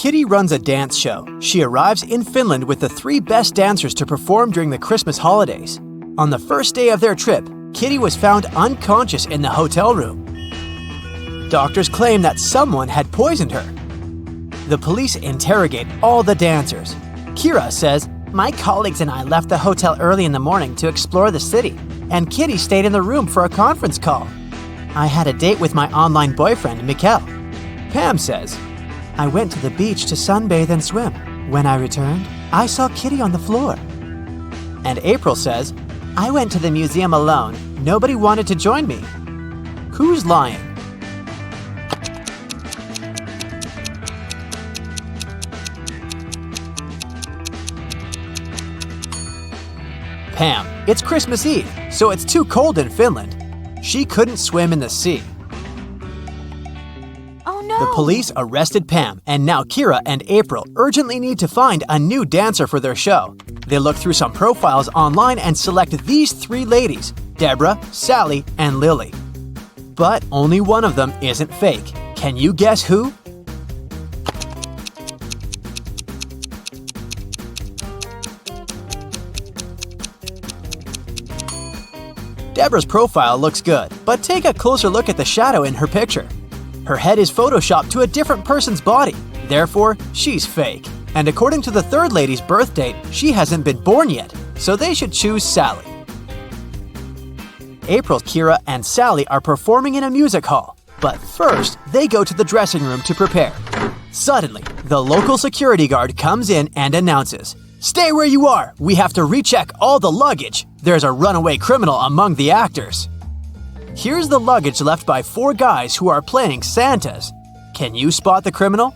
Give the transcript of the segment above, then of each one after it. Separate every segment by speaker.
Speaker 1: Kitty runs a dance show. She arrives in Finland with the 3 best dancers to perform during the Christmas holidays. On the first day of their trip, Kitty was found unconscious in the hotel room. Doctors claim that someone had poisoned her. The police interrogate all the dancers. Kira says, "My colleagues and I left the hotel early in the morning to explore the city, and Kitty stayed in the room for a conference call. I had a date with my online boyfriend, Mikkel." Pam says, "I went to the beach to sunbathe and swim. When I returned, I saw Kitty on the floor." And April says, "I went to the museum alone. Nobody wanted to join me." Who's lying? Pam. It's Christmas Eve, so it's too cold in Finland. She couldn't swim in the sea.
Speaker 2: Oh no!
Speaker 1: The police arrested Pam, and now Kira and April urgently need to find a new dancer for their show. They look through some profiles online and select these 3 ladies, Deborah, Sally, and Lily. But only one of them isn't fake. Can you guess who? Deborah's profile looks good, but take a closer look at the shadow in her picture. Her head is photoshopped to a different person's body, therefore, she's fake. And according to the 3rd lady's birth date, she hasn't been born yet, so they should choose Sally. April, Kira, and Sally are performing in a music hall, but first, they go to the dressing room to prepare. Suddenly, the local security guard comes in and announces, "Stay where you are! We have to recheck all the luggage! There's a runaway criminal among the actors." Here's the luggage left by 4 guys who are playing Santas. Can you spot the criminal?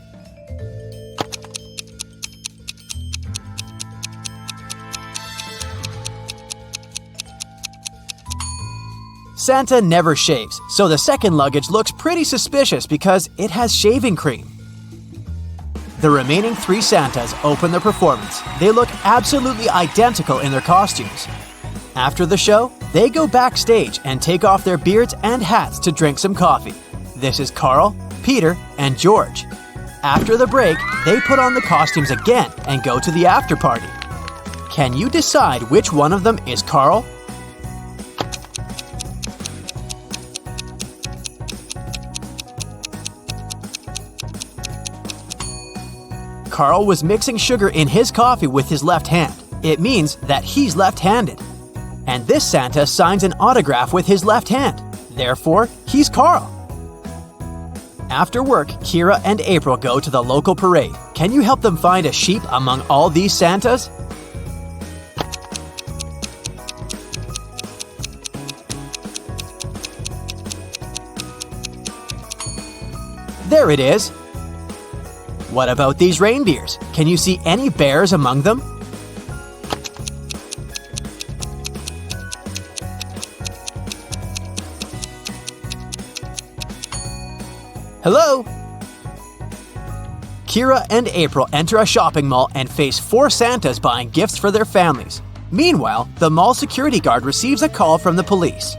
Speaker 1: Santa never shaves, so the second luggage looks pretty suspicious because it has shaving cream. The remaining 3 Santas open their performance. They look absolutely identical in their costumes. After the show, they go backstage and take off their beards and hats to drink some coffee. This is Carl, Peter, and George. After the break, they put on the costumes again and go to the after party. Can you decide which one of them is Carl? Carl was mixing sugar in his coffee with his left hand. It means that he's left-handed. And this Santa signs an autograph with his left hand. Therefore, he's Carl. After work, Kira and April go to the local parade. Can you help them find a sheep among all these Santas? There it is. What about these reindeers? Can you see any bears among them? Hello? Kira and April enter a shopping mall and face 4 Santas buying gifts for their families. Meanwhile, the mall security guard receives a call from the police.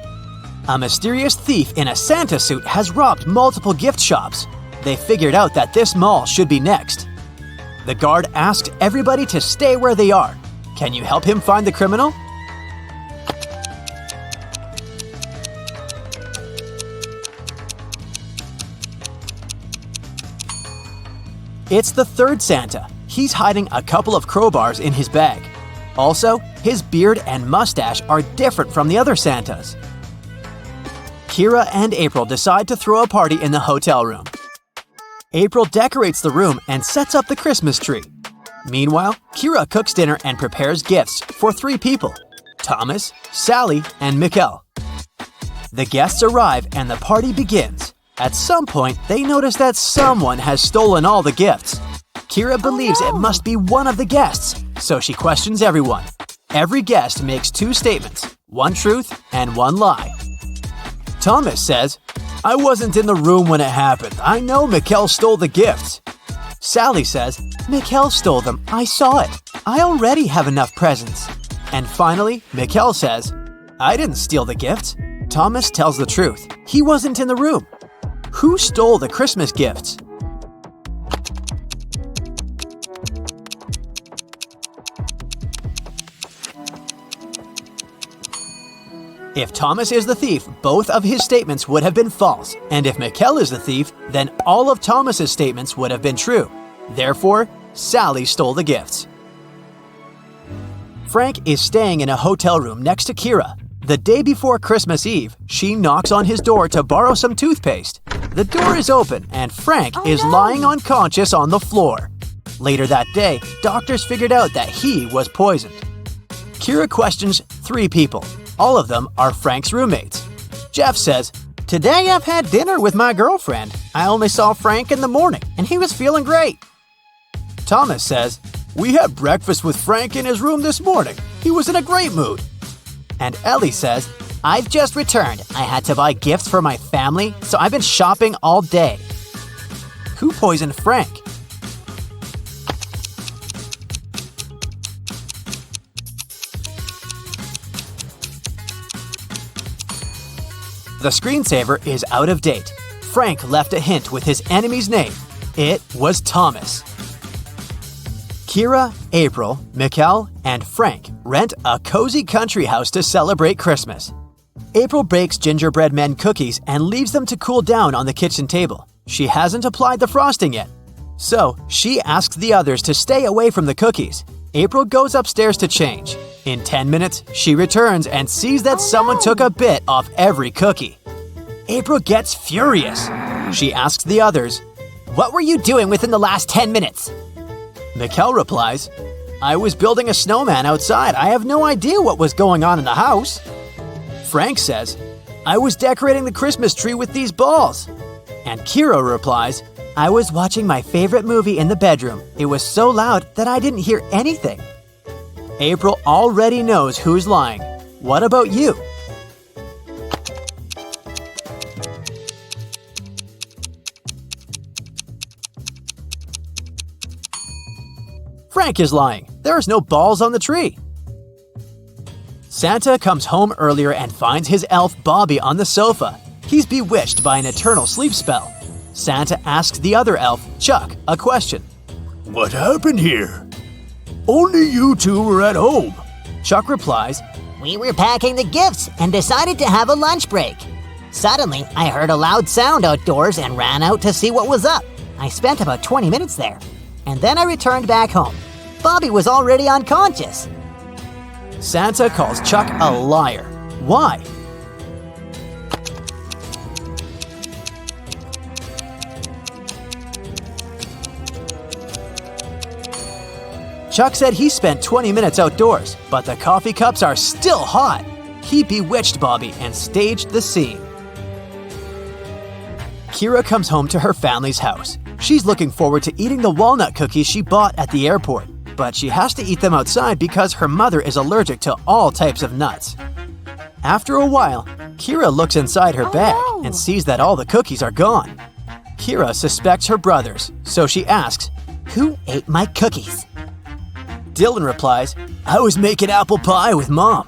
Speaker 1: A mysterious thief in a Santa suit has robbed multiple gift shops. They figured out that this mall should be next. The guard asked everybody to stay where they are. Can you help him find the criminal? It's the 3rd Santa. He's hiding a couple of crowbars in his bag. Also, his beard and mustache are different from the other Santas. Kira and April decide to throw a party in the hotel room. April decorates the room and sets up the Christmas tree. Meanwhile, Kira cooks dinner and prepares gifts for 3 people, Thomas, Sally, and Mikkel. The guests arrive and the party begins. At some point, they notice that someone has stolen all the gifts. Kira believes it must be one of the guests, so she questions everyone. Every guest makes 2 statements, 1 truth and 1 lie. Thomas says, "I wasn't in the room when it happened. I know Mikkel stole the gifts." Sally says, "Mikkel stole them. I saw it. I already have enough presents." And finally, Mikkel says, "I didn't steal the gifts." Thomas tells the truth. He wasn't in the room. Who stole the Christmas gifts? If Thomas is the thief, both of his statements would have been false, and if Mikkel is the thief, then all of Thomas's statements would have been true. Therefore, Sally stole the gifts. Frank is staying in a hotel room next to Kira. The day before Christmas Eve, she knocks on his door to borrow some toothpaste. The door is open, and Frank is lying unconscious on the floor. Later that day, doctors figured out that he was poisoned. Kira questions 3 people. All of them are Frank's roommates. Jeff says, "Today I've had dinner with my girlfriend. I only saw Frank in the morning, and he was feeling great." Thomas says, "We had breakfast with Frank in his room this morning. He was in a great mood." And Ellie says, "I've just returned. I had to buy gifts for my family, so I've been shopping all day." Who poisoned Frank? The screensaver is out of date. Frank left a hint with his enemy's name. It was Thomas. Kira, April, Mikkel, and Frank rent a cozy country house to celebrate Christmas. April bakes gingerbread men cookies and leaves them to cool down on the kitchen table. She hasn't applied the frosting yet. So, she asks the others to stay away from the cookies. April goes upstairs to change. In 10 minutes, she returns and sees that someone took a bit off every cookie. April gets furious. She asks the others, "What were you doing within the last 10 minutes?" Mikkel replies, "I was building a snowman outside. I have no idea what was going on in the house." Frank says, "I was decorating the Christmas tree with these balls." And Kira replies, "I was watching my favorite movie in the bedroom. It was so loud that I didn't hear anything." April already knows who's lying. What about you? Frank is lying. There's no balls on the tree. Santa comes home earlier and finds his elf Bobby on the sofa. He's bewitched by an eternal sleep spell. Santa asks the other elf, Chuck, a question.
Speaker 2: "What happened here? Only you two were at home."
Speaker 1: Chuck replies,
Speaker 3: "We were packing the gifts and decided to have a lunch break. Suddenly, I heard a loud sound outdoors and ran out to see what was up. I spent about 20 minutes there, and then I returned back home. Bobby was already unconscious."
Speaker 1: Santa calls Chuck a liar. Why? Chuck said he spent 20 minutes outdoors, but the coffee cups are still hot. He bewitched Bobby and staged the scene. Kira comes home to her family's house. She's looking forward to eating the walnut cookies she bought at the airport, but she has to eat them outside because her mother is allergic to all types of nuts. After a while, Kira looks inside her bag and sees that all the cookies are gone. Kira suspects her brothers, so she asks, "Who ate my cookies?" Dylan replies, "I was making apple pie with Mom."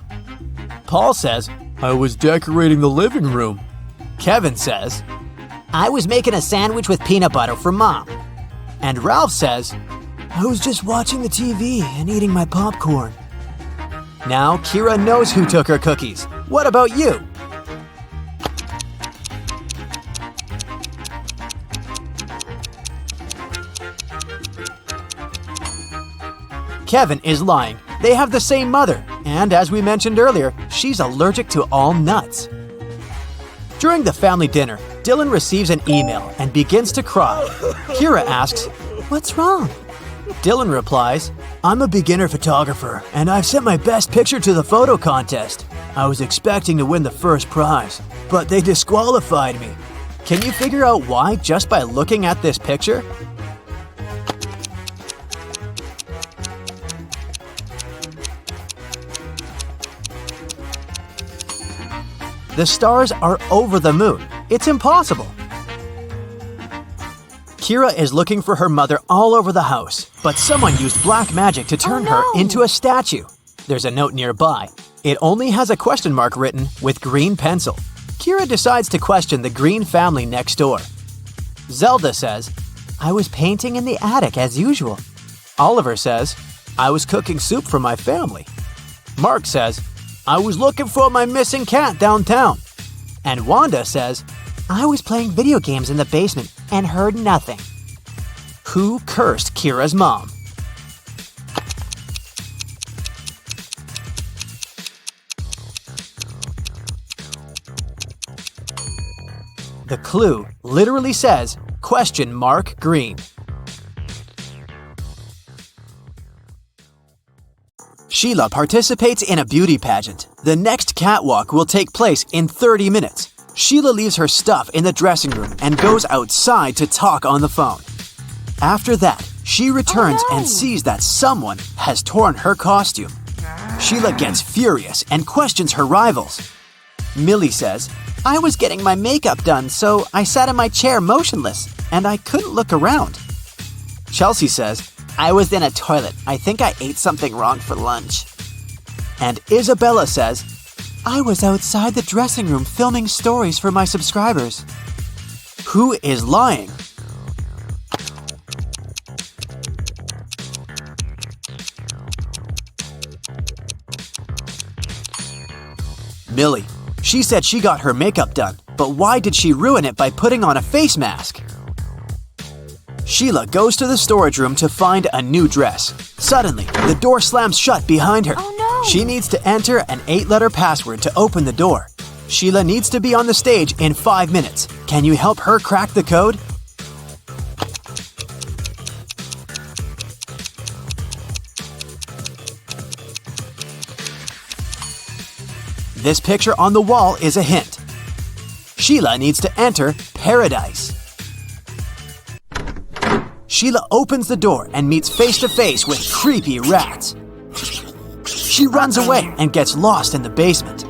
Speaker 1: Paul says, "I was decorating the living room." Kevin says, "I was making a sandwich with peanut butter for Mom." And Ralph says, "I was just watching the TV and eating my popcorn." Now Kira knows who took her cookies. What about you? Kevin is lying. They have the same mother, and as we mentioned earlier, she's allergic to all nuts. During the family dinner, Dylan receives an email and begins to cry. Kira asks, "What's wrong?" Dylan replies, "I'm a beginner photographer, and I've sent my best picture to the photo contest. I was expecting to win the first prize, but they disqualified me. Can you figure out why just by looking at this picture?" The stars are over the moon. It's impossible. Kira is looking for her mother all over the house, but someone used black magic to turn her into a statue. There's a note nearby. It only has a question mark written with green pencil. Kira decides to question the Green family next door. Zelda says, "I was painting in the attic as usual." Oliver says, "I was cooking soup for my family." Mark says, I was looking for my missing cat downtown. And Wanda says,
Speaker 3: I was playing video games in the basement and heard nothing.
Speaker 1: who cursed Kira's mom? The clue literally says, "?green." Sheila participates in a beauty pageant. The next catwalk will take place in 30 minutes. Sheila leaves her stuff in the dressing room and goes outside to talk on the phone. After that, she returns and sees that someone has torn her costume. Sheila gets furious and questions her rivals. Millie says, I was getting my makeup done, so I sat in my chair motionless, and I couldn't look around. Chelsea says, I was in a toilet. I think I ate something wrong for lunch. And Isabella says, I was outside the dressing room filming stories for my subscribers. Who is lying? Millie. She said she got her makeup done, but why did she ruin it by putting on a face mask? Sheila goes to the storage room to find a new dress. Suddenly, the door slams shut behind her.
Speaker 4: Oh no!
Speaker 1: She needs to enter an 8-letter password to open the door. Sheila needs to be on the stage in 5 minutes. Can you help her crack the code? This picture on the wall is a hint. Sheila needs to enter paradise. Sheila opens the door and meets face-to-face with creepy rats. She runs away and gets lost in the basement.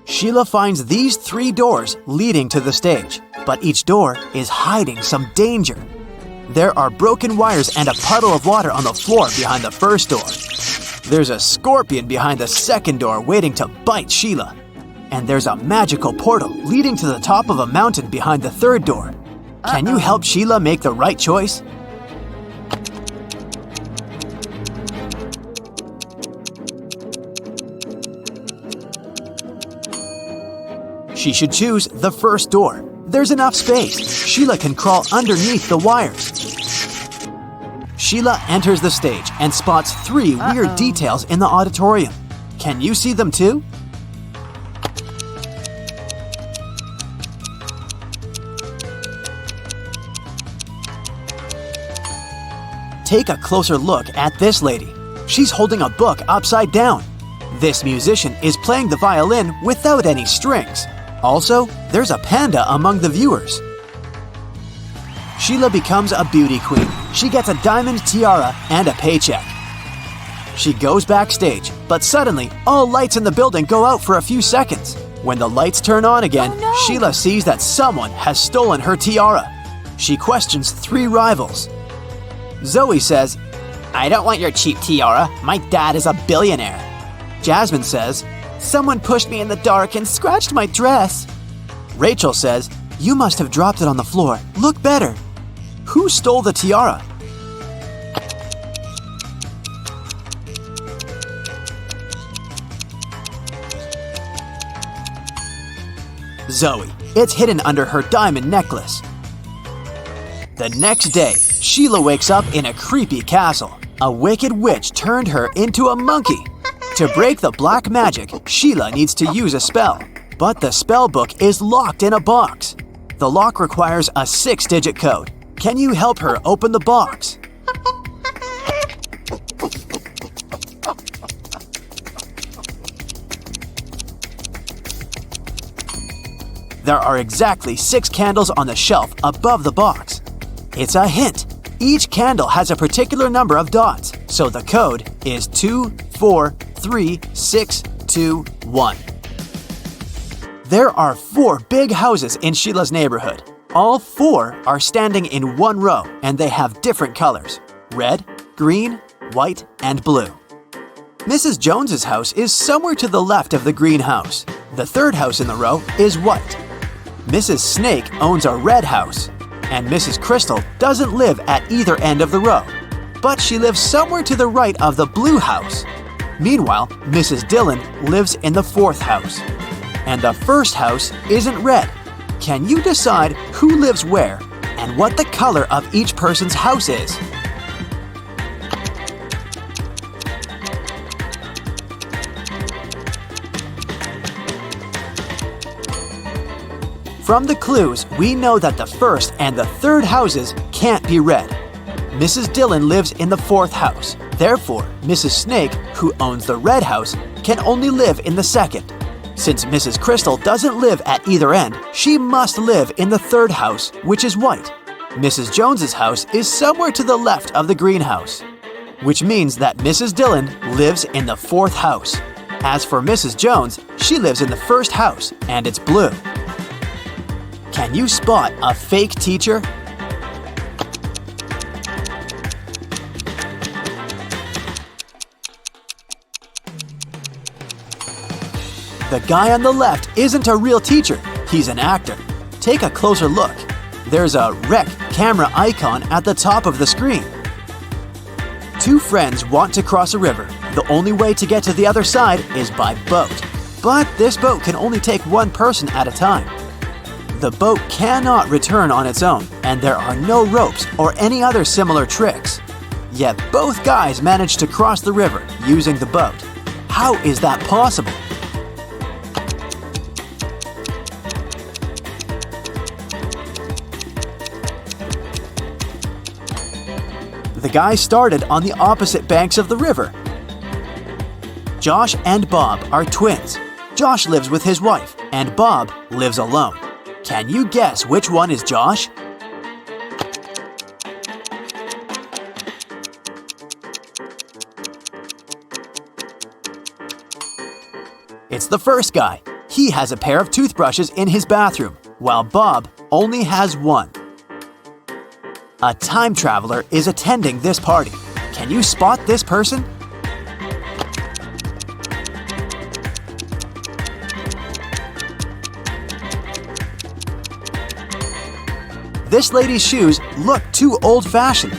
Speaker 1: Sheila finds these 3 doors leading to the stage, but each door is hiding some danger. There are broken wires and a puddle of water on the floor behind the first door. There's a scorpion behind the second door waiting to bite Sheila. And there's a magical portal leading to the top of a mountain behind the third door. Can you help Sheila make the right choice? She should choose the first door. There's enough space. Sheila can crawl underneath the wires. Sheila enters the stage and spots 3 weird details in the auditorium. Can you see them too? Take a closer look at this lady. She's holding a book upside down. This musician is playing the violin without any strings. Also, there's a panda among the viewers. Sheila becomes a beauty queen. She gets a diamond tiara and a paycheck. She goes backstage, but suddenly, all lights in the building go out for a few seconds. When the lights turn on again,
Speaker 4: Oh, no.
Speaker 1: Sheila sees that someone has stolen her tiara. She questions 3 rivals. Zoe says, I don't want your cheap tiara. My dad is a billionaire. Jasmine says, someone pushed me in the dark and scratched my dress. Rachel says, you must have dropped it on the floor. Look better. Who stole the tiara? Zoe. It's hidden under her diamond necklace. The next day, Sheila wakes up in a creepy castle. A wicked witch turned her into a monkey. To break the black magic, Sheila needs to use a spell. But the spell book is locked in a box. The lock requires a 6-digit code. Can you help her open the box? There are exactly 6 candles on the shelf above the box. It's a hint. Each candle has a particular number of dots, so the code is 24361. There are 4 big houses in Sheila's neighborhood. All 4 are standing in one row, and they have different colors: red, green, white, and blue. Mrs. Jones's house is somewhere to the left of the green house. The third house in the row is white. Mrs. Snake owns a red house, and Mrs. Crystal doesn't live at either end of the row, but she lives somewhere to the right of the blue house. Meanwhile, Mrs. Dillon lives in the 4th house. And the first house isn't red. Can you decide who lives where and what the color of each person's house is? From the clues, we know that the 1st and the 3rd houses can't be red. Mrs. Dillon lives in the 4th house. Therefore, Mrs. Snake, who owns the red house, can only live in the 2nd. Since Mrs. Crystal doesn't live at either end, she must live in the 3rd house, which is white. Mrs. Jones's house is somewhere to the left of the greenhouse, which means that Mrs. Dillon lives in the 4th house. As for Mrs. Jones, she lives in the 1st house, and it's blue. Can you spot a fake teacher? The guy on the left isn't a real teacher, he's an actor. Take a closer look. There's a rec camera icon at the top of the screen. Two friends want to cross a river. The only way to get to the other side is by boat. But this boat can only take one person at a time. The boat cannot return on its own, and there are no ropes or any other similar tricks. Yet both guys managed to cross the river using the boat. How is that possible? The guys started on the opposite banks of the river. Josh and Bob are twins. Josh lives with his wife, and Bob lives alone. Can you guess which one is Josh? It's the first guy. He has a pair of toothbrushes in his bathroom, while Bob only has one. A time traveler is attending this party. Can you spot this person? This lady's shoes look too old-fashioned.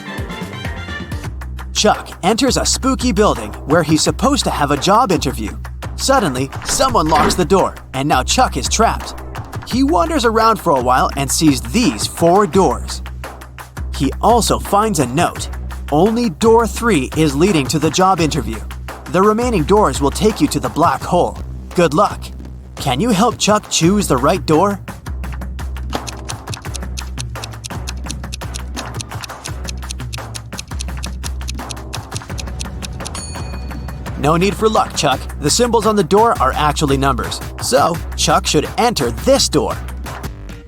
Speaker 1: Chuck enters a spooky building where he's supposed to have a job interview. Suddenly, someone locks the door, and now Chuck is trapped. He wanders around for a while and sees these 4 doors. He also finds a note. Only door 3 is leading to the job interview. The remaining doors will take you to the black hole. Good luck. Can you help Chuck choose the right door? No need for luck, Chuck. The symbols on the door are actually numbers. So, Chuck should enter this door.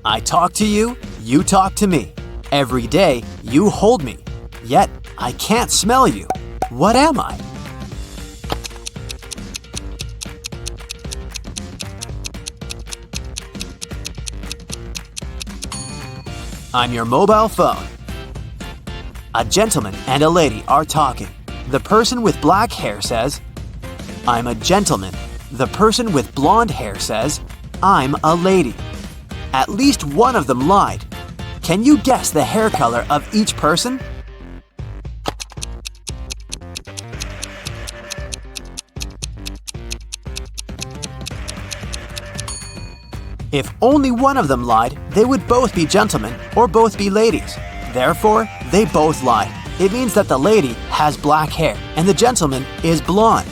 Speaker 1: I talk to you, you talk to me. Every day, you hold me. Yet, I can't smell you. What am I? I'm your mobile phone. A gentleman and a lady are talking. The person with black hair says, I'm a gentleman. The person with blonde hair says, I'm a lady. At least one of them lied. Can you guess the hair color of each person? If only one of them lied, they would both be gentlemen or both be ladies. Therefore, they both lied. It means that the lady has black hair and the gentleman is blonde.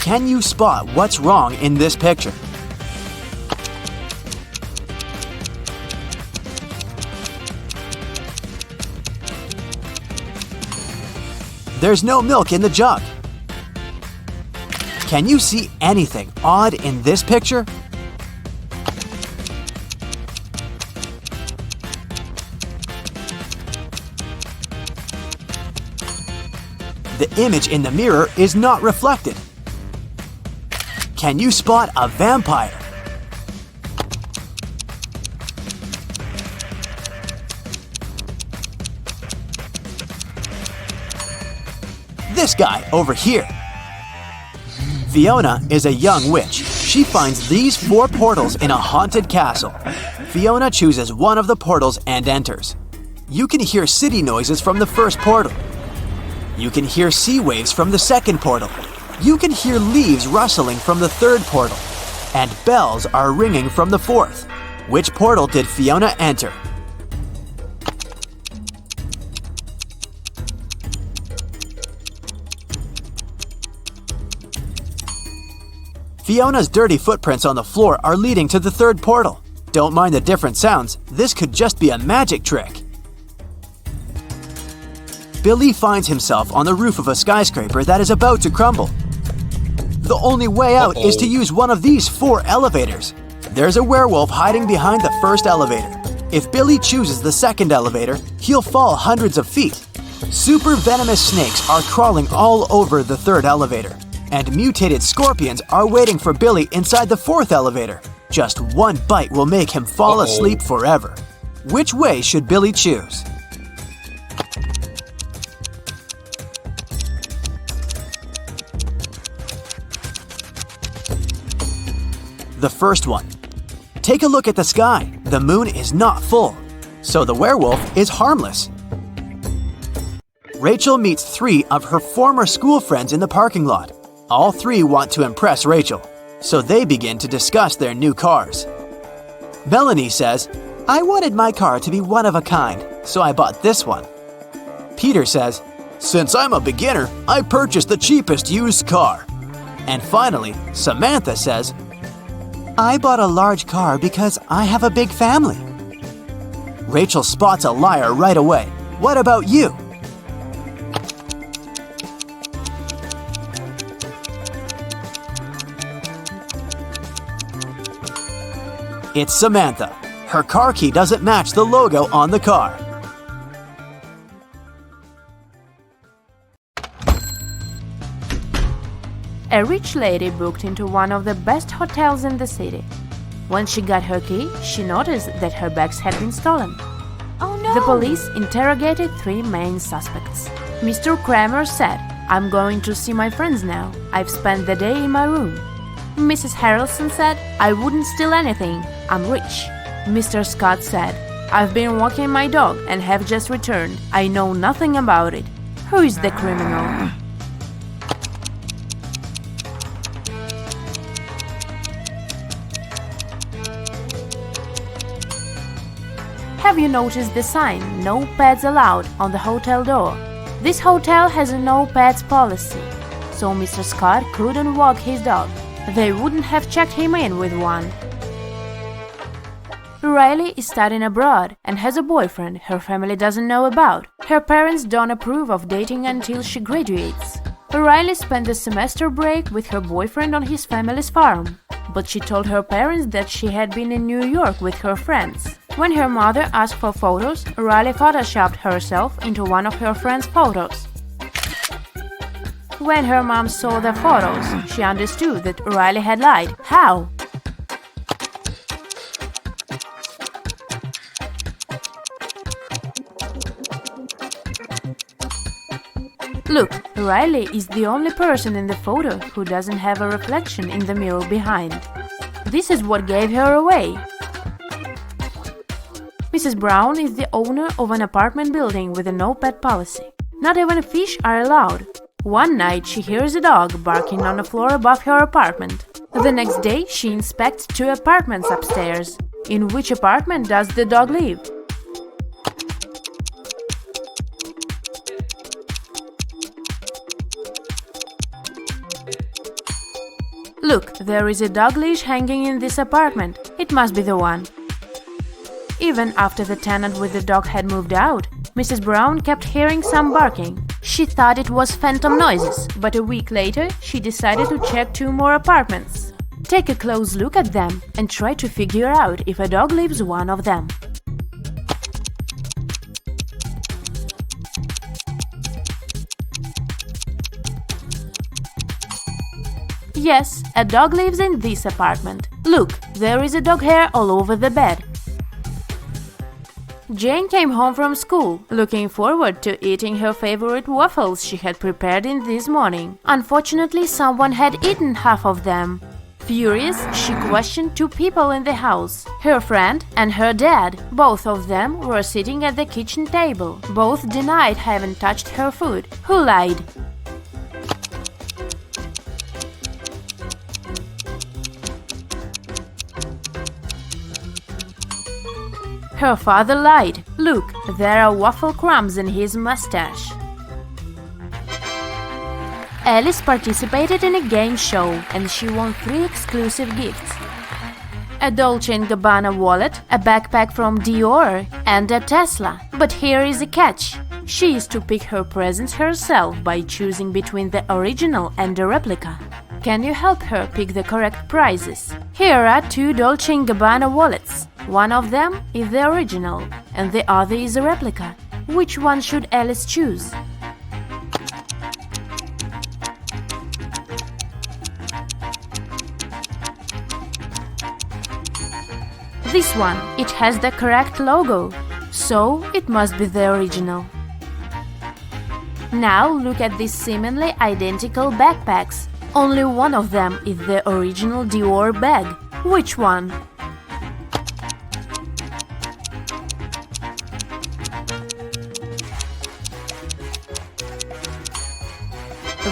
Speaker 1: Can you spot what's wrong in this picture? There's no milk in the jug. Can you see anything odd in this picture? The image in the mirror is not reflected. Can you spot a vampire? This guy over here. Fiona is a young witch. She finds these 4 portals in a haunted castle. Fiona chooses one of the portals and enters. You can hear city noises from the first portal. You can hear sea waves from the second portal. You can hear leaves rustling from the third portal. And bells are ringing from the fourth. Which portal did Fiona enter? Fiona's dirty footprints on the floor are leading to the third portal. Don't mind the different sounds, this could just be a magic trick. Billy finds himself on the roof of a skyscraper that is about to crumble. The only way out is to use one of these 4 elevators. There's a werewolf hiding behind the first elevator. If Billy chooses the second elevator, he'll fall hundreds of feet. Super venomous snakes are crawling all over the third elevator. And mutated scorpions are waiting for Billy inside the fourth elevator. Just one bite will make him fall asleep forever. Which way should Billy choose? The first one. Take a look at the sky. The moon is not full, so the werewolf is harmless. Rachel meets 3 of her former school friends in the parking lot. All 3 want to impress Rachel, so they begin to discuss their new cars. Melanie says, "I wanted my car to be one of a kind, so I bought this one." Peter says, "Since I'm a beginner, I purchased the cheapest used car." And finally, Samantha says, "I bought a large car because I have a big family." Rachel spots a liar right away. What about you? It's Samantha. Her car key doesn't match the logo on the car.
Speaker 4: A rich lady booked into one of the best hotels in the city. When she got her key, she noticed that her bags had been stolen.
Speaker 5: Oh no!
Speaker 4: The police interrogated 3 main suspects. Mr. Kramer said, "I'm going to see my friends now. I've spent the day in my room." Mrs. Harrelson said, "I wouldn't steal anything. I'm rich." Mr. Scott said, "I've been walking my dog and have just returned. I know nothing about it." Who is the criminal? Have you noticed the sign, "No pets allowed," on the hotel door? This hotel has a no pets policy, so Mr. Scott couldn't walk his dog. They wouldn't have checked him in with one. Riley is studying abroad and has a boyfriend her family doesn't know about. Her parents don't approve of dating until she graduates. Riley spent the semester break with her boyfriend on his family's farm, but she told her parents that she had been in New York with her friends. When her mother asked for photos, Riley photoshopped herself into one of her friend's photos. When her mom saw the photos, she understood that Riley had lied. How? Look, Riley is the only person in the photo who doesn't have a reflection in the mirror behind. This is what gave her away. Mrs. Brown is the owner of an apartment building with a no-pet policy. Not even fish are allowed. One night she hears a dog barking on the floor above her apartment. The next day she inspects 2 apartments upstairs. In which apartment does the dog live? Look, there is a dog leash hanging in this apartment. It must be the one. Even after the tenant with the dog had moved out, Mrs. Brown kept hearing some barking. She thought it was phantom noises, but a week later she decided to check 2 more apartments. Take a close look at them and try to figure out if a dog lives one of them. Yes, a dog lives in this apartment. Look, there is a dog hair all over the bed. Jane came home from school, looking forward to eating her favorite waffles she had prepared in this morning. Unfortunately, someone had eaten half of them. Furious, she questioned two people in the house, her friend and her dad. Both of them were sitting at the kitchen table. Both denied having touched her food. Who lied? Her father lied. Look, there are waffle crumbs in his mustache. Alice participated in a game show and she won 3 exclusive gifts: a Dolce & Gabbana wallet, a backpack from Dior, and a Tesla. But here is a catch. She is to pick her presents herself by choosing between the original and the replica. Can you help her pick the correct prizes? Here are 2 Dolce & Gabbana wallets. One of them is the original and the other is a replica. Which one should Alice choose? This one, it has the correct logo, so it must be the original. Now look at these seemingly identical backpacks. Only one of them is the original Dior bag. Which one?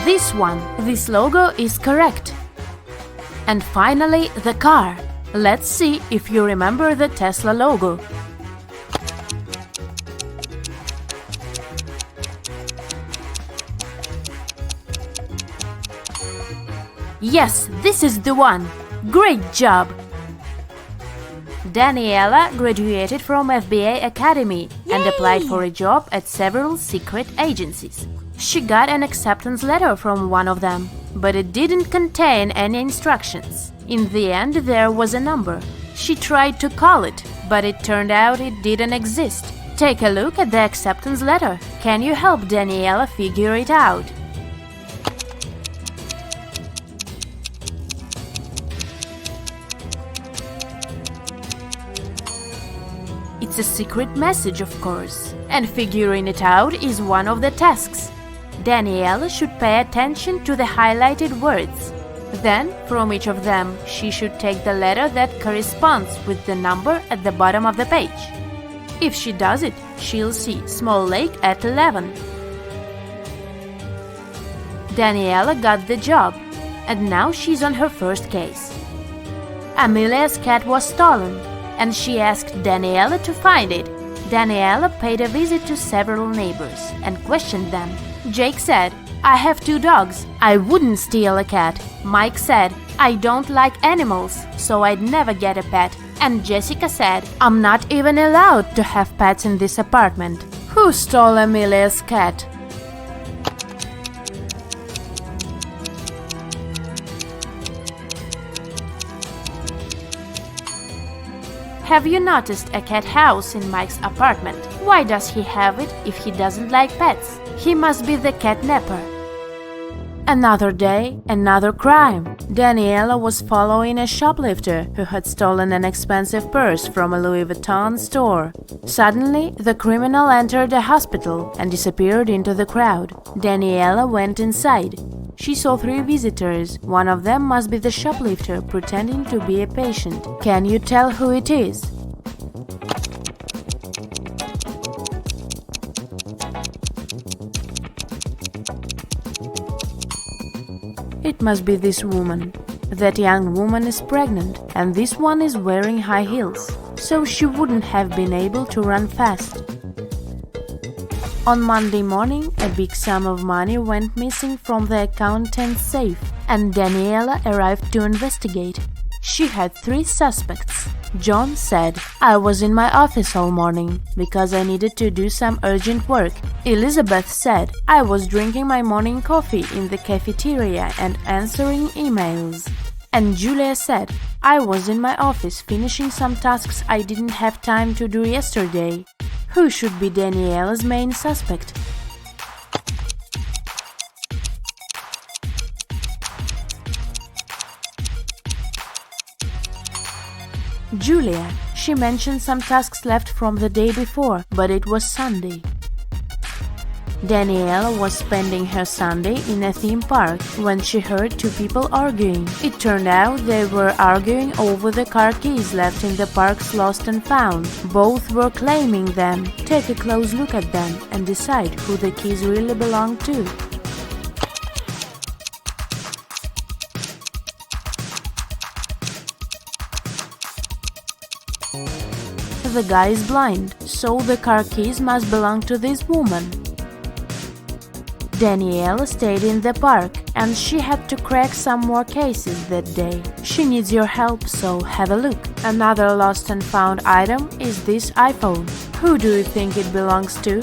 Speaker 4: This one. This logo is correct. And finally, the car. Let's see if you remember the Tesla logo. Yes, this is the one. Great job! Daniela graduated from FBA Academy and applied for a job at several secret agencies. She got an acceptance letter from one of them, but it didn't contain any instructions. In the end, there was a number. She tried to call it, but it turned out it didn't exist. Take a look at the acceptance letter. Can you help Daniela figure it out? It's a secret message, of course, and figuring it out is one of the tasks. Daniela should pay attention to the highlighted words. Then, from each of them, she should take the letter that corresponds with the number at the bottom of the page. If she does it, she'll see Small Lake at 11. Daniela got the job, and now she's on her first case. Amelia's cat was stolen, and she asked Daniela to find it. Daniela paid a visit to several neighbors and questioned them. Jake said, "I have 2 dogs. I wouldn't steal a cat." Mike said, "I don't like animals, so I'd never get a pet." And Jessica said, "I'm not even allowed to have pets in this apartment." Who stole Amelia's cat? Have you noticed a cat house in Mike's apartment? Why does he have it if he doesn't like pets? He must be the catnapper. Another day, another crime. Daniela was following a shoplifter who had stolen an expensive purse from a Louis Vuitton store. Suddenly, the criminal entered a hospital and disappeared into the crowd. Daniela went inside. She saw 3 visitors. One of them must be the shoplifter pretending to be a patient. Can you tell who it is? It must be this woman. That young woman is pregnant, and this one is wearing high heels, so she wouldn't have been able to run fast. On Monday morning, a big sum of money went missing from the accountant's safe, and Daniela arrived to investigate. She had 3 suspects. John said, "I was in my office all morning because I needed to do some urgent work." Elizabeth said, "I was drinking my morning coffee in the cafeteria and answering emails." And Julia said, "I was in my office finishing some tasks I didn't have time to do yesterday." Who should be Daniela's main suspect? Julia. She mentioned some tasks left from the day before, but it was Sunday. Daniela was spending her Sunday in a theme park when she heard two people arguing. It turned out they were arguing over the car keys left in the park's lost and found. Both were claiming them. Take a close look at them and decide who the keys really belong to. The guy is blind, so the car keys must belong to this woman. Daniela stayed in the park and she had to crack some more cases that day. She needs your help, so have a look. Another lost and found item is this iPhone. Who do you think it belongs to?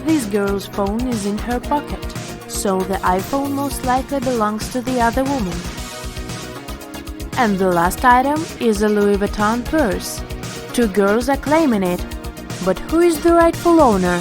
Speaker 4: This girl's phone is in her pocket, so the iPhone most likely belongs to the other woman. And the last item is a Louis Vuitton purse. Two girls are claiming it, but who is the rightful owner?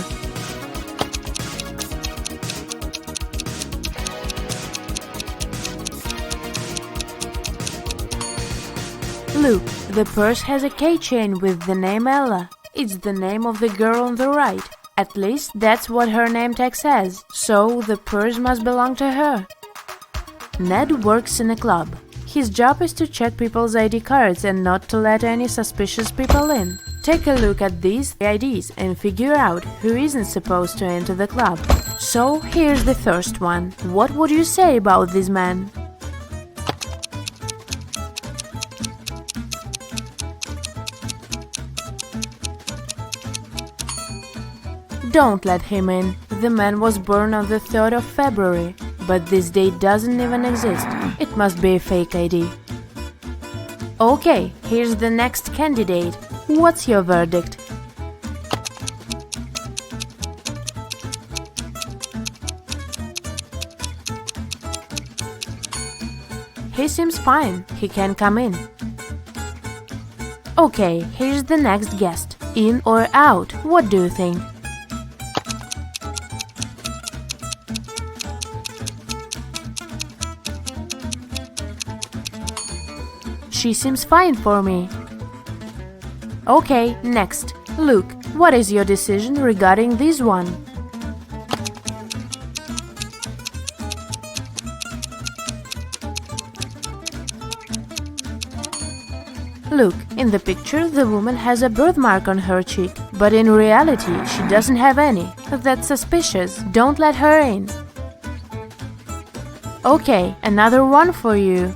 Speaker 4: Look, the purse has a keychain with the name Ella. It's the name of the girl on the right. At least that's what her name tag says, so the purse must belong to her. Ned works in a club. His job is to check people's ID cards and not to let any suspicious people in. Take a look at these IDs and figure out who isn't supposed to enter the club. So here's the first one. What would you say about this man? Don't let him in. The man was born on the 3rd of February, but this date doesn't even exist. It must be a fake ID. Okay, here's the next candidate. What's your verdict? He seems fine. He can come in. Okay, here's the next guest. In or out? What do you think? She seems fine for me. Okay, next. Luke, what is your decision regarding this one? Look, in the picture the woman has a birthmark on her cheek, but in reality she doesn't have any. That's suspicious. Don't let her in. Okay, another one for you.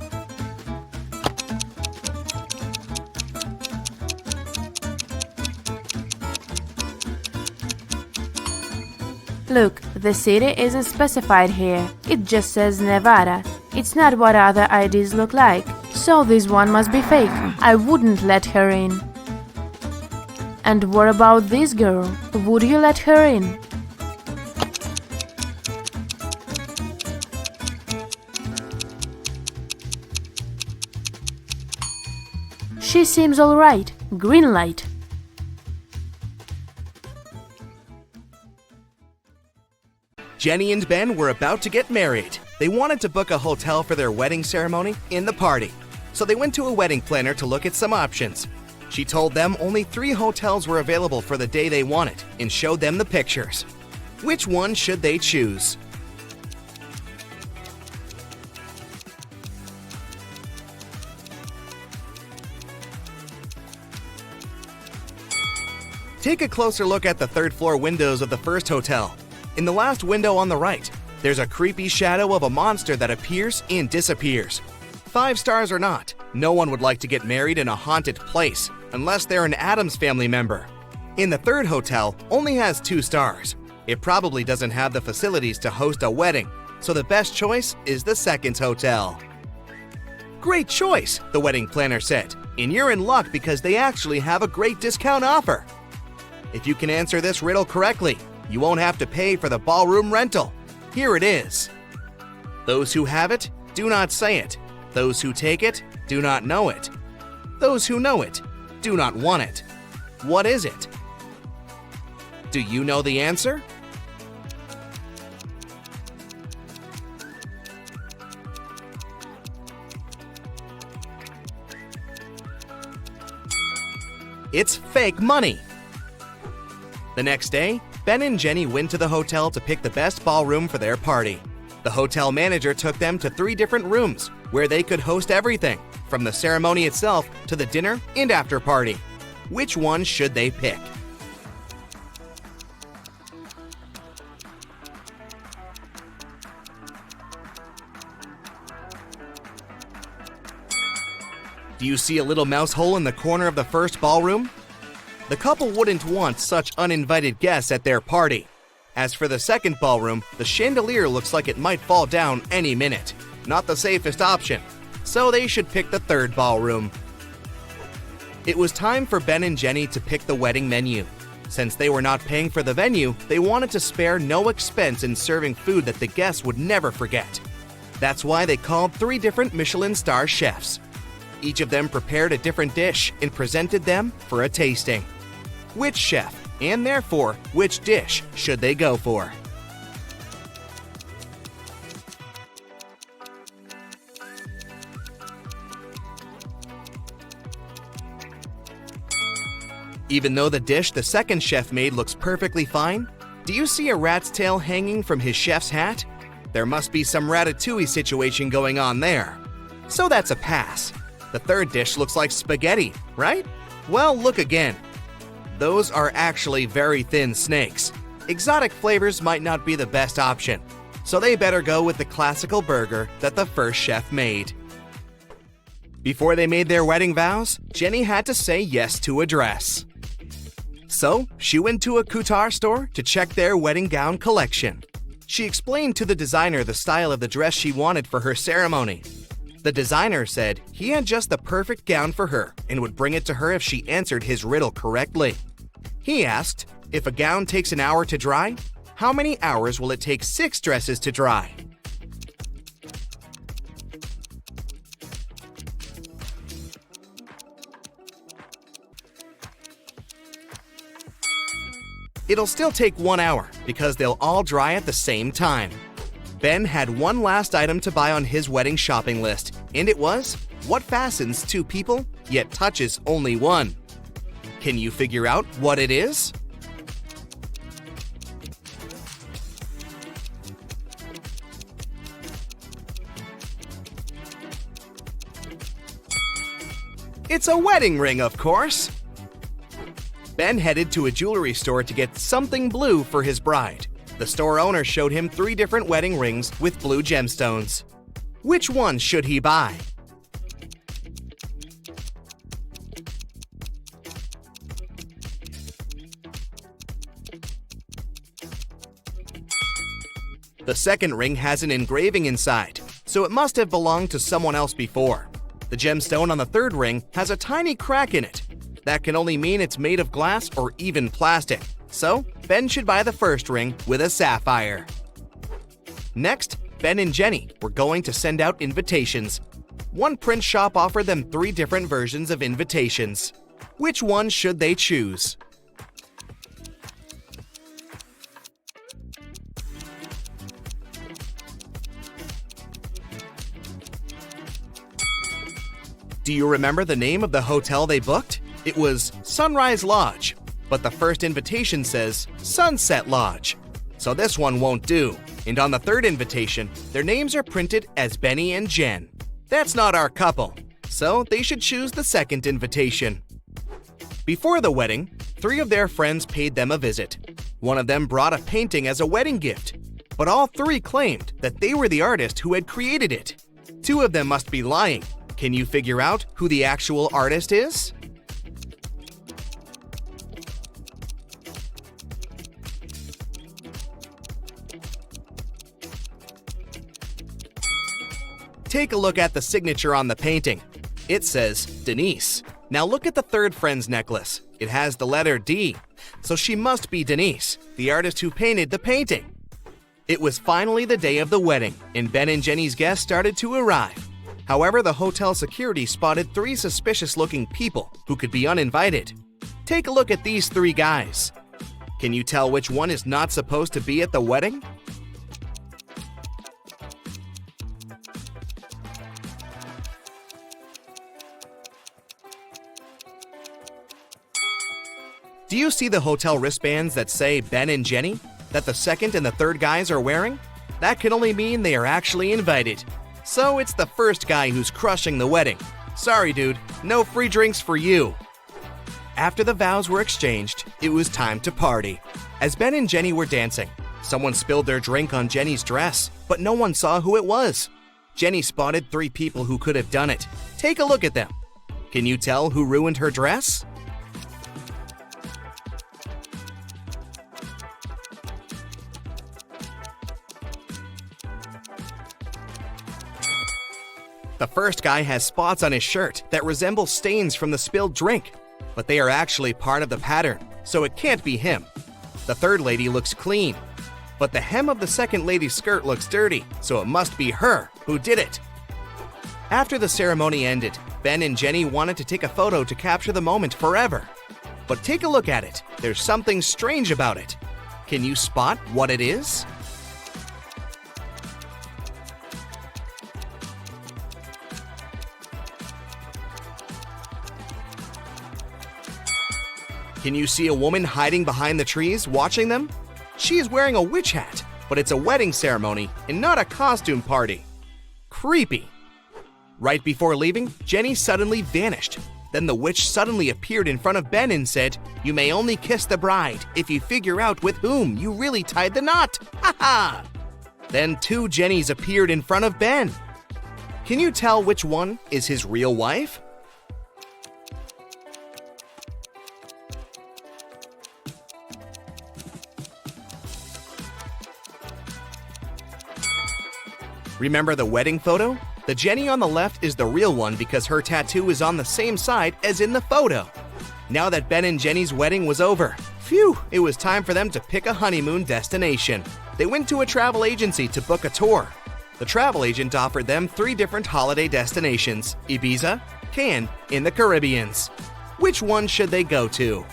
Speaker 4: Look, the city isn't specified here. It just says Nevada. It's not what other IDs look like. So this one must be fake. I wouldn't let her in. And what about this girl? Would you let her in? She seems alright. Green light.
Speaker 5: Jenny and Ben were about to get married. They wanted to book a hotel for their wedding ceremony in the party. So they went to a wedding planner to look at some options. She told them only 3 hotels were available for the day they wanted and showed them the pictures. Which one should they choose? Take a closer look at the 3rd floor windows of the first hotel. In the last window on the right, there's a creepy shadow of a monster that appears and disappears. 5 stars or not, no one would like to get married in a haunted place unless they're an Addams Family member. In the 3rd hotel, only has 2 stars. It probably doesn't have the facilities to host a wedding, so the best choice is the 2nd hotel. Great choice, the wedding planner said, and you're in luck because they actually have a great discount offer. If you can answer this riddle correctly, you won't have to pay for the ballroom rental. Here it is. Those who have it, do not say it. Those who take it, do not know it. Those who know it, do not want it. What is it? Do you know the answer? It's fake money. The next day, Ben and Jenny went to the hotel to pick the best ballroom for their party. The hotel manager took them to 3 different rooms where they could host everything, from the ceremony itself to the dinner and after party. Which one should they pick? Do you see a little mouse hole in the corner of the first ballroom? The couple wouldn't want such uninvited guests at their party. As for the second ballroom, the chandelier looks like it might fall down any minute. Not the safest option, so they should pick the third ballroom. It was time for Ben and Jenny to pick the wedding menu. Since they were not paying for the venue, they wanted to spare no expense in serving food that the guests would never forget. That's why they called 3 different Michelin star chefs. Each of them prepared a different dish and presented them for a tasting. Which chef, and therefore which dish, should they go for? Even though the dish the second chef made looks perfectly fine, do you see a rat's tail hanging from his chef's hat? There must be some ratatouille situation going on there. So that's a pass. The third dish looks like spaghetti, right? Well, look again. Those are actually very thin snakes. Exotic flavors might not be the best option, so they better go with the classical burger that the first chef made. Before they made their wedding vows, Jenny had to say yes to a dress. So, she went to a couture store to check their wedding gown collection. She explained to the designer the style of the dress she wanted for her ceremony. The designer said he had just the perfect gown for her and would bring it to her if she answered his riddle correctly. He asked, if a gown takes an hour to dry, how many hours will it take 6 dresses to dry? It'll still take 1 hour because they'll all dry at the same time. Ben had one last item to buy on his wedding shopping list, and it was what fastens 2 people yet touches only one. Can you figure out what it is? It's a wedding ring, of course. Ben headed to a jewelry store to get something blue for his bride. The store owner showed him 3 different wedding rings with blue gemstones. Which one should he buy? The second ring has an engraving inside, so it must have belonged to someone else before. The gemstone on the third ring has a tiny crack in it. That can only mean it's made of glass or even plastic. So, Ben should buy the first ring with a sapphire. Next, Ben and Jenny were going to send out invitations. One print shop offered them 3 different versions of invitations. Which one should they choose? Do you remember the name of the hotel they booked? It was Sunrise Lodge, but the first invitation says Sunset Lodge. So this one won't do. And on the third invitation, their names are printed as Benny and Jen. That's not our couple, so they should choose the second invitation. Before the wedding, 3 of their friends paid them a visit. One of them brought a painting as a wedding gift, but all 3 claimed that they were the artist who had created it. 2 of them must be lying. Can you figure out who the actual artist is? Take a look at the signature on the painting. It says Denise. Now look at the third friend's necklace. It has the letter D, so she must be Denise, the artist who painted the painting. It was finally the day of the wedding, and Ben and Jenny's guests started to arrive. However, the hotel security spotted 3 suspicious-looking people who could be uninvited. Take a look at these 3 guys. Can you tell which one is not supposed to be at the wedding? Do you see the hotel wristbands that say Ben and Jenny that the second and the third guys are wearing? That can only mean they are actually invited. So it's the first guy who's crushing the wedding. Sorry, dude, no free drinks for you. After the vows were exchanged, it was time to party. As Ben and Jenny were dancing, someone spilled their drink on Jenny's dress, but no one saw who it was. Jenny spotted 3 people who could have done it. Take a look at them. Can you tell who ruined her dress? The first guy has spots on his shirt that resemble stains from the spilled drink, but they are actually part of the pattern, so it can't be him. The third lady looks clean, but the hem of the second lady's skirt looks dirty, so it must be her who did it. After the ceremony ended, Ben and Jenny wanted to take a photo to capture the moment forever. But take a look at it. There's something strange about it. Can you spot what it is? Can you see a woman hiding behind the trees watching them? She is wearing a witch hat, but it's a wedding ceremony and not a costume party. Creepy. Right before leaving, Jenny suddenly vanished. Then the witch suddenly appeared in front of Ben and said, "You may only kiss the bride if you figure out with whom you really tied the knot." Ha ha! Then 2 Jennies appeared in front of Ben. Can you tell which one is his real wife? Remember the wedding photo? The Jenny on the left is the real one because her tattoo is on the same side as in the photo. Now that Ben and Jenny's wedding was over, phew, it was time for them to pick a honeymoon destination. They went to a travel agency to book a tour. The travel agent offered them 3 different holiday destinations: Ibiza, Cannes, in the Caribbeans. Which one should they go to?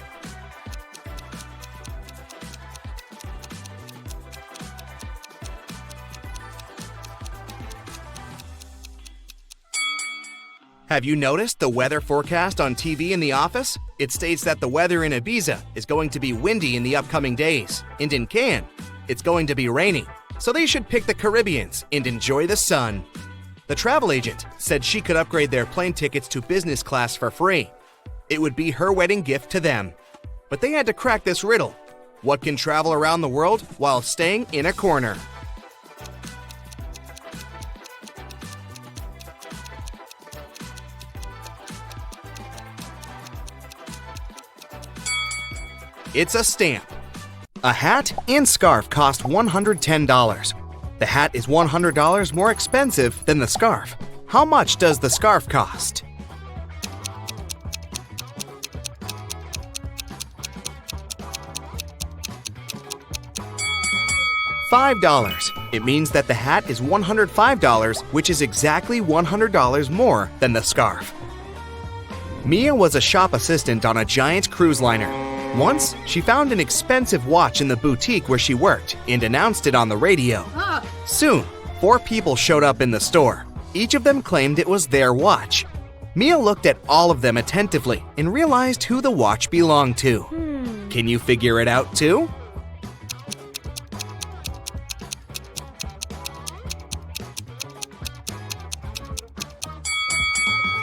Speaker 5: Have you noticed the weather forecast on TV in the office? It states that the weather in Ibiza is going to be windy in the upcoming days, and in Cannes, it's going to be rainy. So they should pick the Caribbeans and enjoy the sun. The travel agent said she could upgrade their plane tickets to business class for free. It would be her wedding gift to them. But they had to crack this riddle. What can travel around the world while staying in a corner? It's a stamp. A hat and scarf cost $110. The hat is $100 more expensive than the scarf. How much does the scarf cost? $5. It means that the hat is $105, which is exactly $100 more than the scarf. Mia was a shop assistant on a giant cruise liner. Once, she found an expensive watch in the boutique where she worked and announced it on the radio. Soon, 4 people showed up in the store. Each of them claimed it was their watch. Mia looked at all of them attentively and realized who the watch belonged to. Can you figure it out too?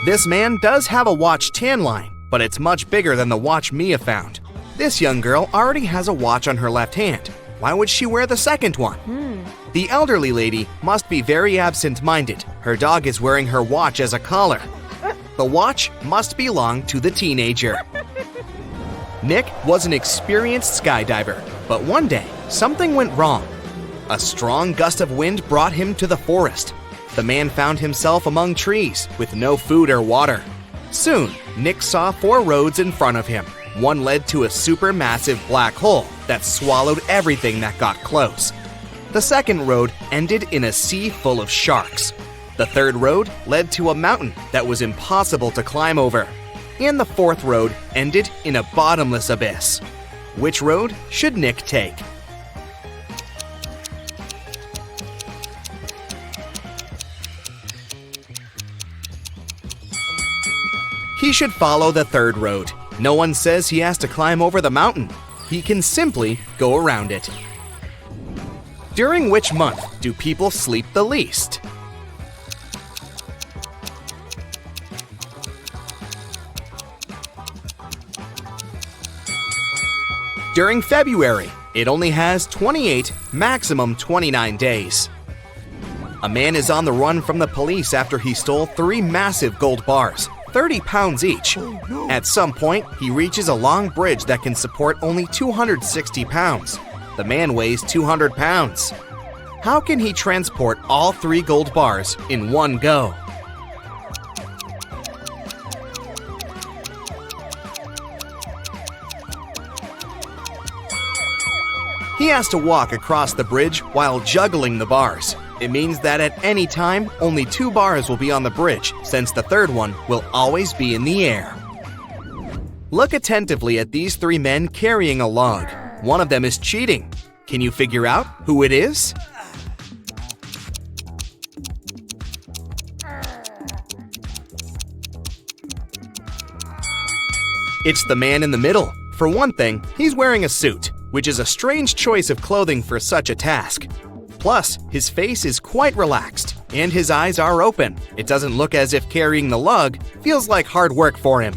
Speaker 5: This man does have a watch tan line, but it's much bigger than the watch Mia found. This young girl already has a watch on her left hand. Why would she wear the second one? The elderly lady must be very absent-minded. Her dog is wearing her watch as a collar. The watch must belong to the teenager. Nick was an experienced skydiver, but one day, something went wrong. A strong gust of wind brought him to the forest. The man found himself among trees with no food or water. Soon, Nick saw 4 roads in front of him. One led to a supermassive black hole that swallowed everything that got close. The second road ended in a sea full of sharks. The third road led to a mountain that was impossible to climb over. And the fourth road ended in a bottomless abyss. Which road should Nick take? He should follow the third road. No one says he has to climb over the mountain. He can simply go around it. During which month do people sleep the least? During February. It only has 28, maximum 29 days. A man is on the run from the police after he stole 3 massive gold bars, 30 pounds each. At some point, he reaches a long bridge that can support only 260 pounds. The man weighs 200 pounds. How can he transport all 3 gold bars in one go? He has to walk across the bridge while juggling the bars. It means that at any time, only 2 bars will be on the bridge, since the third one will always be in the air. Look attentively at these 3 men carrying a log. One of them is cheating. Can you figure out who it is? It's the man in the middle. For one thing, he's wearing a suit, which is a strange choice of clothing for such a task. Plus, his face is quite relaxed, and his eyes are open. It doesn't look as if carrying the lug feels like hard work for him.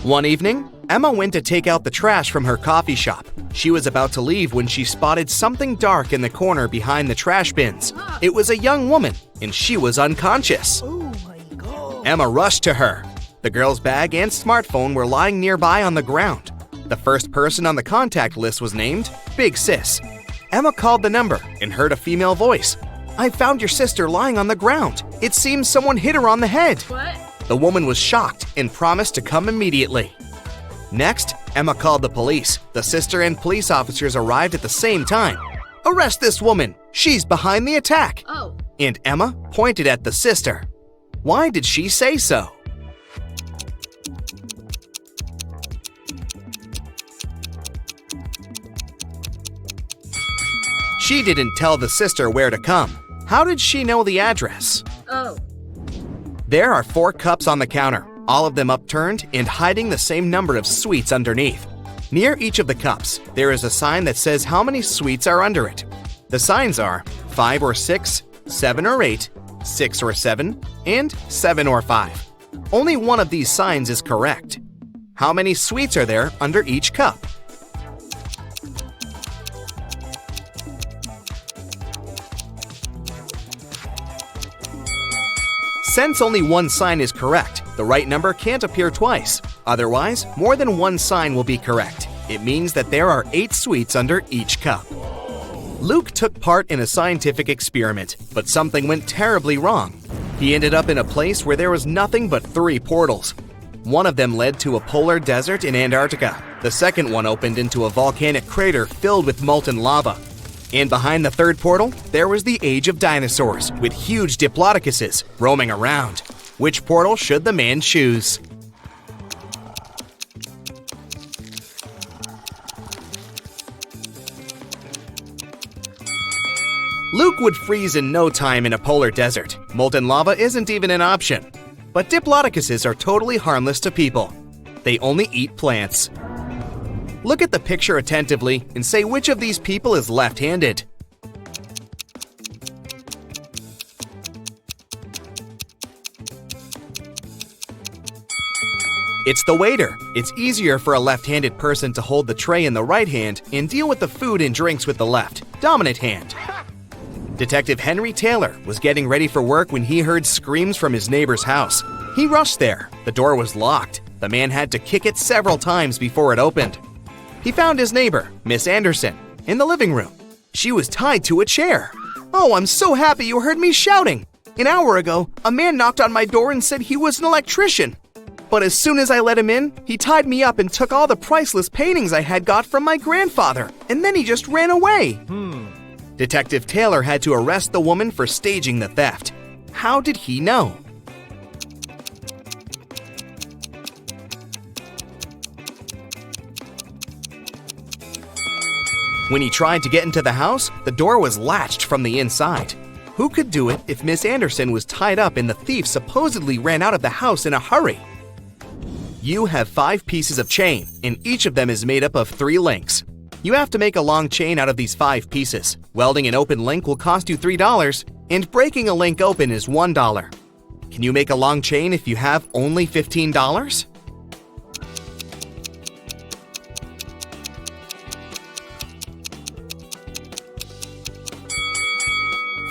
Speaker 5: One evening, Emma went to take out the trash from her coffee shop. She was about to leave when she spotted something dark in the corner behind the trash bins. It was a young woman, and she was unconscious.
Speaker 2: Oh my God.
Speaker 5: Emma rushed to her. The girl's bag and smartphone were lying nearby on the ground. The first person on the contact list was named Big Sis. Emma called the number and heard a female voice. "I found your sister lying on the ground. It seems someone hit her on the head."
Speaker 4: What?
Speaker 5: The woman was shocked and promised to come immediately. Next, Emma called the police. The sister and police officers arrived at the same time. "Arrest this woman. She's behind the attack."
Speaker 4: Oh.
Speaker 5: And Emma pointed at the sister. Why did she say so? She didn't tell the sister where to come. How did she know the address?
Speaker 4: Oh.
Speaker 5: There are 4 cups on the counter, all of them upturned and hiding the same number of sweets underneath. Near each of the cups, there is a sign that says how many sweets are under it. The signs are 5 or 6, 7 or 8, 6 or 7, and 7 or 5. Only one of these signs is correct. How many sweets are there under each cup? Since only one sign is correct, the right number can't appear twice. Otherwise, more than one sign will be correct. It means that there are 8 sweets under each cup. Luke took part in a scientific experiment, but something went terribly wrong. He ended up in a place where there was nothing but 3 portals. One of them led to a polar desert in Antarctica. The second one opened into a volcanic crater filled with molten lava. And behind the third portal, there was the age of dinosaurs, with huge diplodocuses roaming around. Which portal should the man choose? Luke would freeze in no time in a polar desert. Molten lava isn't even an option. But diplodocuses are totally harmless to people. They only eat plants. Look at the picture attentively and say which of these people is left-handed. It's the waiter. It's easier for a left-handed person to hold the tray in the right hand and deal with the food and drinks with the left, dominant hand. Detective Henry Taylor was getting ready for work when he heard screams from his neighbor's house. He rushed there. The door was locked. The man had to kick it several times before it opened. He found his neighbor, Miss Anderson, in the living room. She was tied to a chair. "Oh, I'm so happy you heard me shouting. An hour ago, a man knocked on my door and said he was an electrician. But as soon as I let him in, he tied me up and took all the priceless paintings I had got from my grandfather, and then he just ran away." Detective Taylor had to arrest the woman for staging the theft. How did he know? When he tried to get into the house, the door was latched from the inside. Who could do it if Miss Anderson was tied up and the thief supposedly ran out of the house in a hurry? You have 5 pieces of chain, and each of them is made up of 3 links. You have to make a long chain out of these 5 pieces. Welding an open link will cost you $3, and breaking a link open is $1. Can you make a long chain if you have only $15?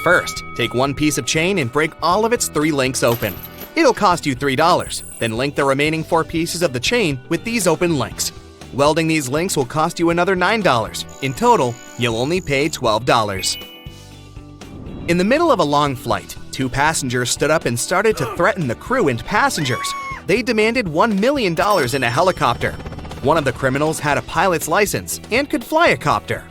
Speaker 5: First, take 1 piece of chain and break all of its 3 links open. It'll cost you $3. Then link the remaining 4 pieces of the chain with these open links. Welding these links will cost you another $9. In total, you'll only pay $12. In the middle of a long flight, 2 passengers stood up and started to threaten the crew and passengers. They demanded $1 million in a helicopter. One of the criminals had a pilot's license and could fly a copter.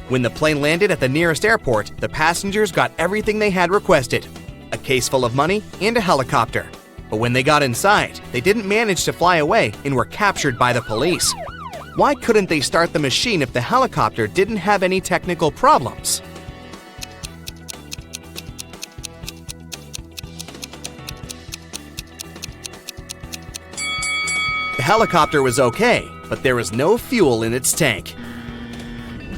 Speaker 5: When the plane landed at the nearest airport, the passengers got everything they had requested: a case full of money and a helicopter. But when they got inside, they didn't manage to fly away and were captured by the police. Why couldn't they start the machine if the helicopter didn't have any technical problems? The helicopter was okay, but there was no fuel in its tank.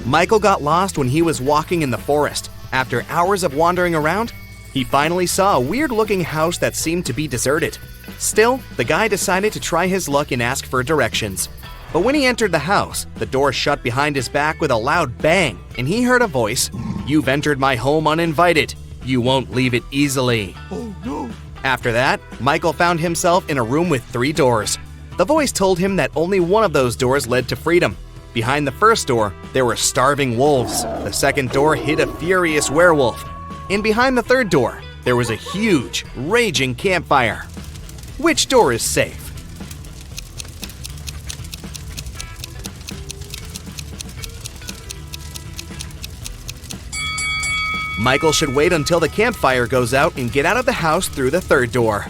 Speaker 5: Michael got lost when he was walking in the forest. After hours of wandering around, he finally saw a weird-looking house that seemed to be deserted. Still, the guy decided to try his luck and ask for directions. But when he entered the house, the door shut behind his back with a loud bang, and he heard a voice: "You've entered my home uninvited. You won't leave it easily."
Speaker 2: Oh no.
Speaker 5: After that, Michael found himself in a room with 3 doors. The voice told him that only one of those doors led to freedom. Behind the first door, there were starving wolves. The second door hid a furious werewolf. And behind the third door, there was a huge, raging campfire. Which door is safe? Michael should wait until the campfire goes out and get out of the house through the third door.